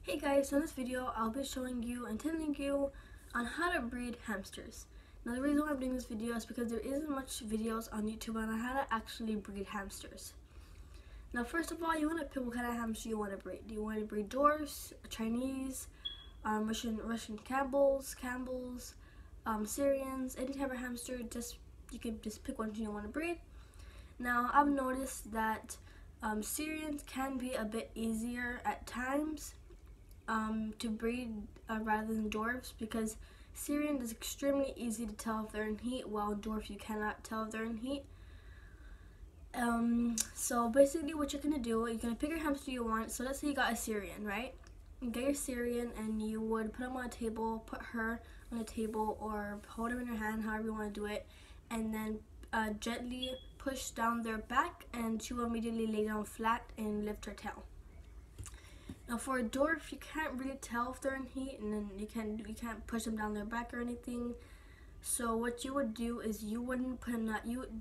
Hey guys, so in this video I'll be showing you and telling you on how to breed hamsters. Now the reason why I'm doing this video is because there isn't much videos on YouTube on how to actually breed hamsters. Now first of all, you want to pick what kind of hamster you want to breed. Do you want to breed dwarfs, Chinese, Russian Campbells, Syrians, any type of hamster? You can just pick one you want to breed. Now I've noticed that Syrians can be a bit easier at times to breed rather than dwarfs, because Syrian is extremely easy to tell if they're in heat, while dwarf you cannot tell if they're in heat. So basically what you're gonna do, you're gonna pick your hamster you want. So let's say you got a Syrian, right? You get your Syrian and you would put them on a table, put her on a table, or hold her in your hand, however you want to do it, and then gently push down their back, and she will immediately lay down flat and lift her tail. Now for a dwarf, you can't really tell if they're in heat, and then you can't push them down their back or anything. So what you would do is you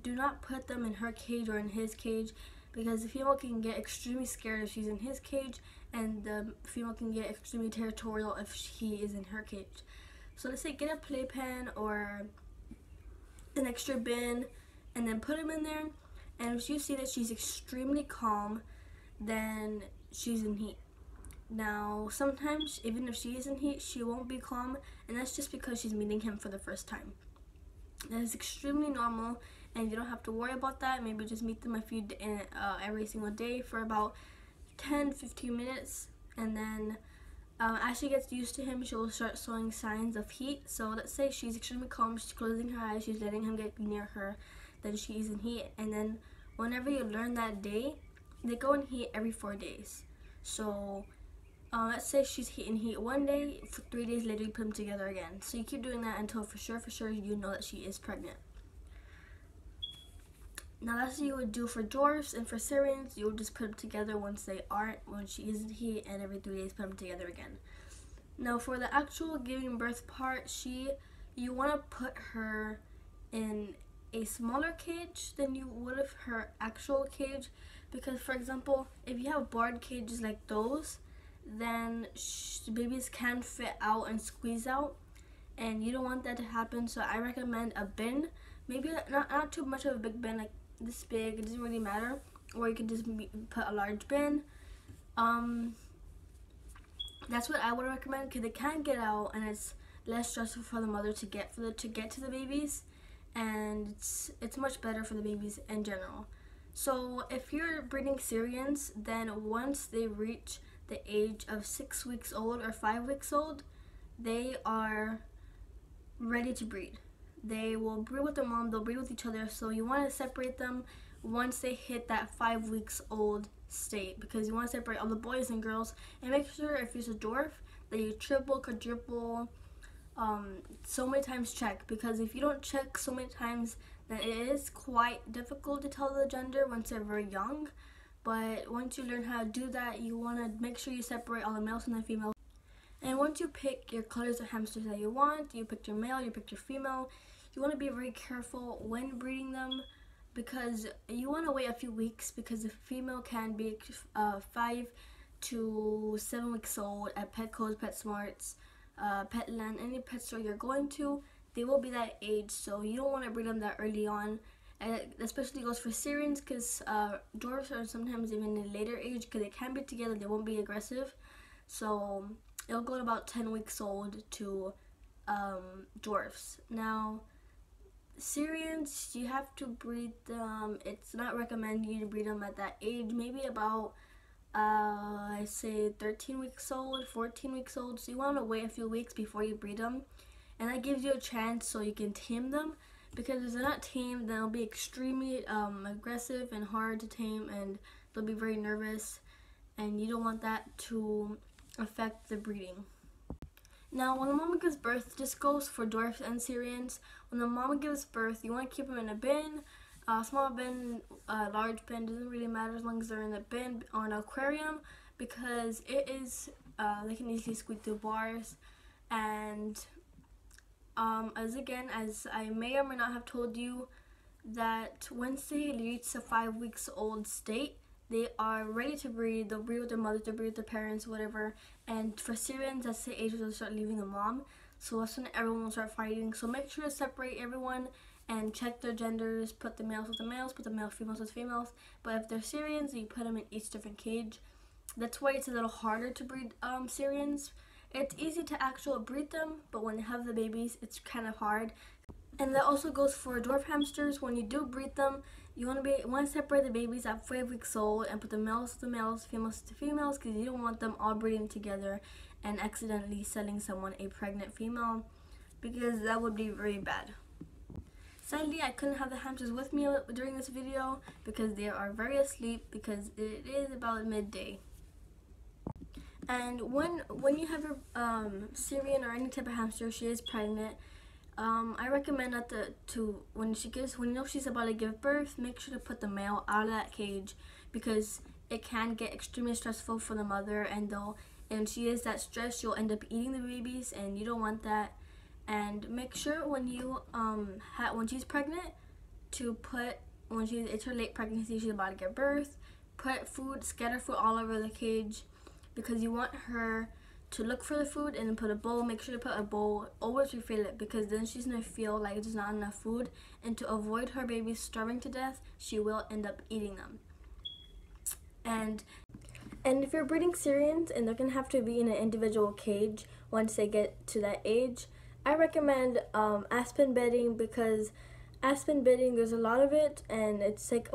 do not put them in her cage or in his cage, because the female can get extremely scared if she's in his cage, and the female can get extremely territorial if he is in her cage. So let's say get a playpen or an extra bin and then put him in there, and if you see that she's extremely calm, then she's in heat. Now sometimes even if she is in heat, she won't be calm, and that's just because she's meeting him for the first time. That is extremely normal, and you don't have to worry about that. Maybe just meet them every single day for about 10-15 minutes, and then as she gets used to him, she will start showing signs of heat. So let's say she's extremely calm, she's closing her eyes, she's letting him get near her, then she is in heat. And then whenever you learn that day, they go in heat every 4 days. So let's say she's in heat one day, for 3 days later you put them together again. So you keep doing that until for sure you know that she is pregnant. Now that's what you would do for dwarfs, and for Syrians you would just put them together when she is in heat, and every 3 days put them together again. Now for the actual giving birth part, you want to put her in a smaller cage than you would have her actual cage, because for example, if you have barred cages like those, then babies can fit out and squeeze out, and you don't want that to happen. So I recommend a bin, maybe not too much of a big bin, like this big, it doesn't really matter, or you can just put a large bin. That's what I would recommend, because they can get out and it's less stressful for the mother to get to the babies, and it's much better for the babies in general. So if you're breeding Syrians, then once they reach the age of 6 weeks old or 5 weeks old, they are ready to breed. They will breed with their mom, they'll breed with each other. So you want to separate them once they hit that 5 weeks old state, because you want to separate all the boys and girls, and make sure if it's a dwarf that you triple, quadruple, so many times check, because if you don't check so many times, then it is quite difficult to tell the gender once they're very young. But once you learn how to do that, you want to make sure you separate all the males from the females. And once you pick your colors of hamsters that you want, you picked your male, you picked your female, you want to be very careful when breeding them, because you want to wait a few weeks, because the female can be 5 to 7 weeks old at Petco's, PetSmarts, Petland, any pet store you're going to, they will be that age. So you don't want to breed them that early on. And it especially goes for Syrians, because dwarfs are sometimes even in a later age, because they can be together, they won't be aggressive. So it'll go to about 10 weeks old to dwarfs. Now Syrians, you have to breed them, it's not recommended you to breed them at that age, maybe about I say 13 weeks old, 14 weeks old. So you want to wait a few weeks before you breed them, and that gives you a chance so you can tame them, because if they're not tamed, then they'll be extremely aggressive and hard to tame, and they'll be very nervous, and you don't want that to affect the breeding. Now when the mama gives birth, this goes for dwarfs and Syrians. When the mama gives birth, you want to keep them in a bin, small bin, large bin, doesn't really matter as long as they're in a bin or an aquarium, because they can easily squeak through bars. And as I may or may not have told you, that once they reach the 5 weeks old state, they are ready to breed. They'll breed with their mothers, they'll breed with their parents, whatever. And for Syrians, that's the age where they'll start leaving the mom. So that's when everyone will start fighting. So make sure to separate everyone and check their genders. Put the males with the males, put the females with females. But if they're Syrians, you put them in each different cage. That's why it's a little harder to breed Syrians. It's easy to actually breed them, but when they have the babies, it's kind of hard. And that also goes for dwarf hamsters. When you do breed them, you want to separate the babies at 5 weeks old and put the males to the males, females to females, because you don't want them all breeding together and accidentally selling someone a pregnant female, because that would be very bad. Sadly, I couldn't have the hamsters with me during this video because they are very asleep, because it is about midday. And when you have a Syrian or any type of hamster, she is pregnant. I recommend that when you know she's about to give birth, make sure to put the male out of that cage, because it can get extremely stressful for the mother, and she is that stressed, she'll end up eating the babies, and you don't want that. And make sure when she's pregnant it's her late pregnancy, she's about to give birth, put food, scatter food all over the cage, because you want her to look for the food and then put a bowl. Make sure to put a bowl, always refill it, because then she's gonna feel like there's not enough food, and to avoid her babies starving to death, she will end up eating them. And if you're breeding Syrians and they're gonna have to be in an individual cage once they get to that age, I recommend aspen bedding, because aspen bedding, there's a lot of it, and it's like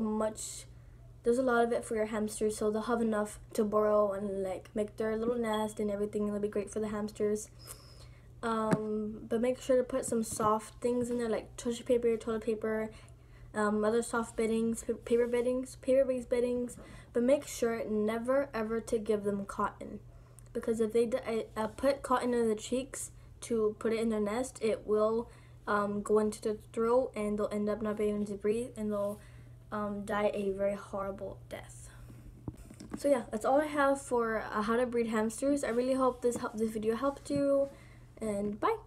there's a lot of it for your hamsters, so they'll have enough to burrow and like make their little nest and everything. It'll be great for the hamsters. But make sure to put some soft things in there, like tissue paper, toilet paper, other soft beddings, paper-based beddings. But make sure never ever to give them cotton, because if they put cotton in the cheeks to put it in their nest, it will go into their throat, and they'll end up not being able to breathe, and they'll die a very horrible death. So yeah, that's all I have for how to breed hamsters. I really hope this video helped you, and bye.